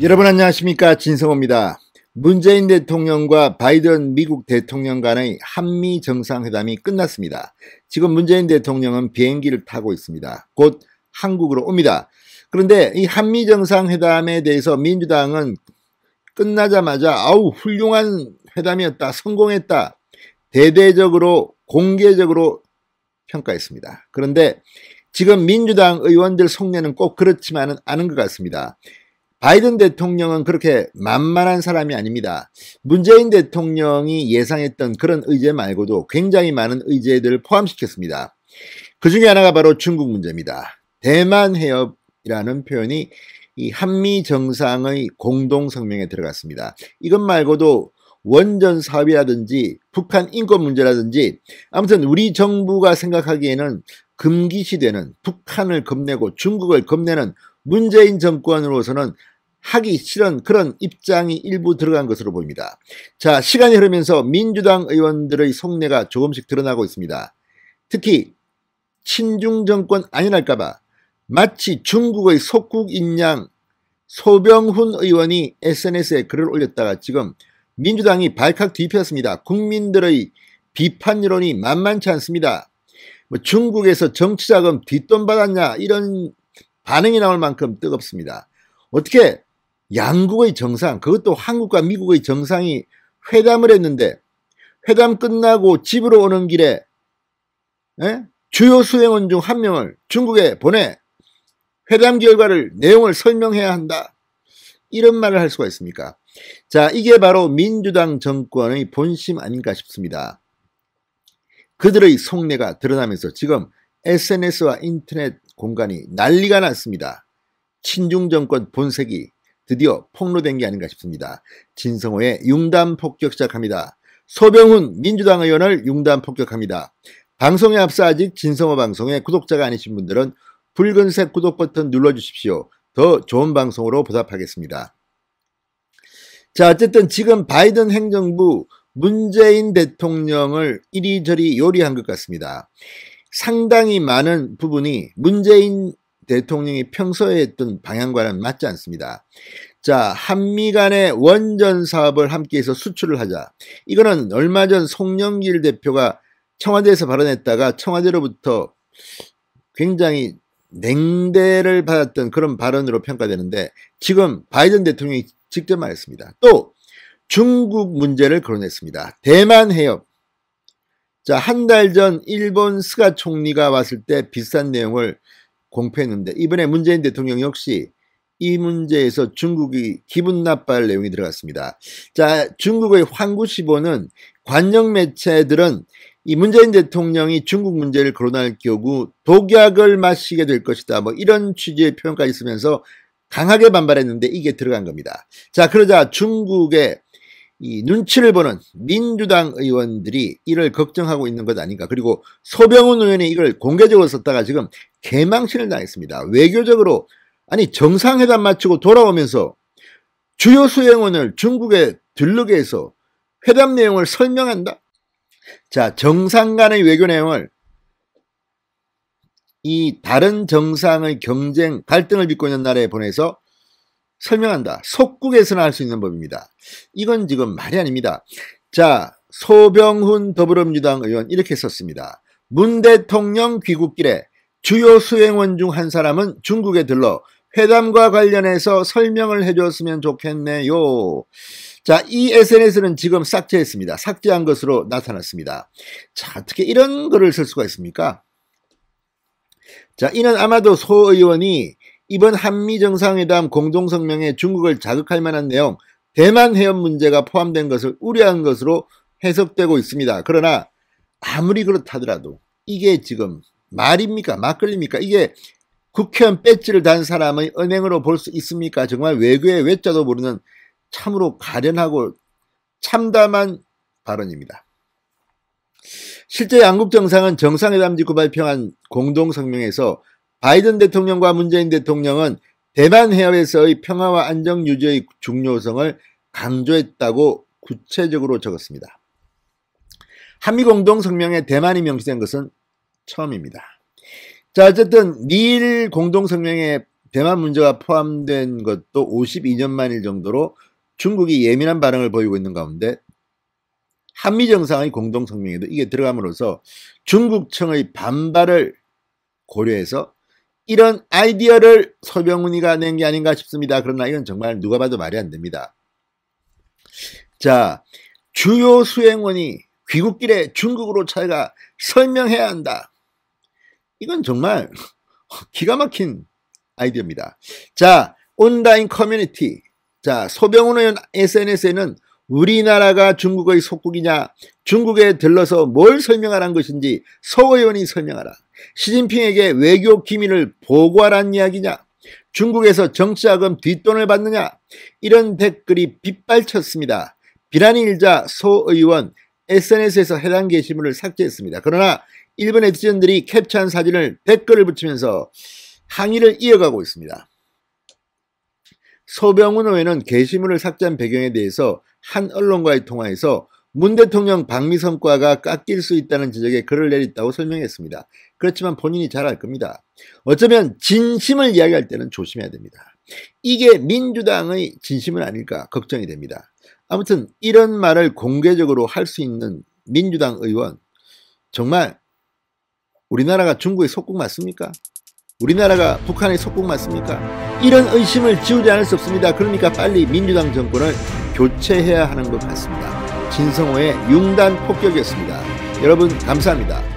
여러분 안녕하십니까, 진성호입니다. 문재인 대통령과 바이든 미국 대통령 간의 한미 정상회담이 끝났습니다. 지금 문재인 대통령은 비행기를 타고 있습니다. 곧 한국으로 옵니다. 그런데 이 한미 정상회담에 대해서 민주당은 끝나자마자 훌륭한 회담이었다, 성공했다, 대대적으로 공개적으로 평가했습니다. 그런데 지금 민주당 의원들 속내는 꼭 그렇지만은 않은 것 같습니다. 바이든 대통령은 그렇게 만만한 사람이 아닙니다. 문재인 대통령이 예상했던 그런 의제 말고도 굉장히 많은 의제들을 포함시켰습니다. 그 중에 하나가 바로 중국 문제입니다. 대만 해협이라는 표현이 이 한미 정상의 공동성명에 들어갔습니다. 이것 말고도 원전 사업이라든지 북한 인권 문제라든지 아무튼 우리 정부가 생각하기에는 금기시되는 북한을 겁내고 중국을 겁내는 문재인 정권으로서는 하기 싫은 그런 입장이 일부 들어간 것으로 보입니다. 자, 시간이 흐르면서 민주당 의원들의 속내가 조금씩 드러나고 있습니다. 특히 친중 정권 아니랄까봐 마치 중국의 속국인 양 소병훈 의원이 SNS에 글을 올렸다가 지금 민주당이 발칵 뒤집혔습니다. 국민들의 비판 여론이 만만치 않습니다. 중국에서 정치자금 뒷돈 받았냐 이런 반응이 나올 만큼 뜨겁습니다. 어떻게 양국의 정상, 그것도 한국과 미국의 정상이 회담을 했는데 회담 끝나고 집으로 오는 길에 주요 수행원 중 한 명을 중국에 보내 회담 결과를 내용을 설명해야 한다, 이런 말을 할 수가 있습니까? 자, 이게 바로 민주당 정권의 본심 아닌가 싶습니다. 그들의 속내가 드러나면서 지금 SNS와 인터넷 공간이 난리가 났습니다. 친중 정권 본색이 드디어 폭로된 게 아닌가 싶습니다. 진성호의 융단 폭격 시작합니다. 소병훈 민주당 의원을 융단 폭격합니다. 방송에 앞서 아직 진성호 방송에 구독자가 아니신 분들은 붉은색 구독 버튼 눌러주십시오. 더 좋은 방송으로 보답하겠습니다. 자, 어쨌든 지금 바이든 행정부 문재인 대통령을 이리저리 요리한 것 같습니다. 상당히 많은 부분이 문재인 대통령이 평소에 했던 방향과는 맞지 않습니다. 자, 한미 간의 원전 사업을 함께해서 수출을 하자. 이거는 얼마 전 송영길 대표가 청와대에서 발언했다가 청와대로부터 굉장히 냉대를 받았던 그런 발언으로 평가되는데 지금 바이든 대통령이 직접 말했습니다. 또 중국 문제를 거론했습니다. 대만 해협. 자, 한 달 전 일본 스가 총리가 왔을 때 비슷한 내용을 공표했는데 이번에 문재인 대통령 역시 이 문제에서 중국이 기분 나빠할 내용이 들어갔습니다. 자, 중국의 환구시보는 관영 매체들은 이 문재인 대통령이 중국 문제를 거론할 경우 독약을 마시게 될 것이다, 이런 취지의 표현까지 쓰면서 강하게 반발했는데 이게 들어간 겁니다. 자, 그러자 중국의 이 눈치를 보는 민주당 의원들이 이를 걱정하고 있는 것 아닌가. 그리고 소병훈 의원이 이걸 공개적으로 썼다가 지금 개망신을 당했습니다. 외교적으로, 아니 정상회담 마치고 돌아오면서 주요 수행원을 중국에 들르게 해서 회담 내용을 설명한다. 자, 정상 간의 외교 내용을 이 다른 정상의 경쟁, 갈등을 빚고 있는 나라에 보내서 설명한다. 속국에서나 할 수 있는 법입니다. 이건 지금 말이 아닙니다. 자, 소병훈 더불어민주당 의원 이렇게 썼습니다. 문 대통령 귀국길에 주요 수행원 중 한 사람은 중국에 들러 회담과 관련해서 설명을 해줬으면 좋겠네요. 자, 이 SNS는 지금 삭제했습니다. 삭제한 것으로 나타났습니다. 자, 어떻게 이런 글을 쓸 수가 있습니까? 자, 이는 아마도 소 의원이 이번 한미 정상회담 공동성명에 중국을 자극할 만한 내용, 대만 해협 문제가 포함된 것을 우려한 것으로 해석되고 있습니다. 그러나 아무리 그렇다더라도 이게 지금 말입니까? 막걸리입니까? 이게 국회의원 배지를 단 사람의 언행으로 볼 수 있습니까? 정말 외교의 외자도 모르는 참으로 가련하고 참담한 발언입니다. 실제 양국 정상은 정상회담 직후 발표한 공동성명에서 바이든 대통령과 문재인 대통령은 대만 해협에서의 평화와 안정 유지의 중요성을 강조했다고 구체적으로 적었습니다. 한미 공동성명에 대만이 명시된 것은 처음입니다. 자, 어쨌든 미일 공동성명에 대만 문제가 포함된 것도 52년 만일 정도로 중국이 예민한 반응을 보이고 있는 가운데 한미 정상의 공동 성명에도 이게 들어감으로써 중국청의 반발을 고려해서 이런 아이디어를 소병훈이가 낸 게 아닌가 싶습니다. 그러나 이건 정말 누가 봐도 말이 안 됩니다. 자, 주요 수행원이 귀국길에 중국으로 찾아가 설명해야 한다. 이건 정말 기가 막힌 아이디어입니다. 자, 온라인 커뮤니티. 자, 소병훈 의원 SNS에는 우리나라가 중국의 속국이냐, 중국에 들러서 뭘 설명하라는 것인지 소 의원이 설명하라. 시진핑에게 외교 기밀을 보고하라는 이야기냐, 중국에서 정치자금 뒷돈을 받느냐, 이런 댓글이 빗발쳤습니다. 비난이 일자 소 의원 SNS에서 해당 게시물을 삭제했습니다. 그러나 일본 네티즌들이 캡처한 사진을 댓글을 붙이면서 항의를 이어가고 있습니다. 소병훈 의원은 게시물을 삭제한 배경에 대해서 한 언론과의 통화에서 문 대통령 방미 성과가 깎일 수 있다는 지적에 글을 내렸다고 설명했습니다. 그렇지만 본인이 잘 알 겁니다. 어쩌면 진심을 이야기할 때는 조심해야 됩니다. 이게 민주당의 진심은 아닐까 걱정이 됩니다. 아무튼 이런 말을 공개적으로 할 수 있는 민주당 의원, 정말 우리나라가 중국의 속국 맞습니까? 우리나라가 북한의 속국 맞습니까? 이런 의심을 지우지 않을 수 없습니다. 그러니까 빨리 민주당 정권을 교체해야 하는 것 같습니다. 진성호의 융단 폭격이었습니다. 여러분 감사합니다.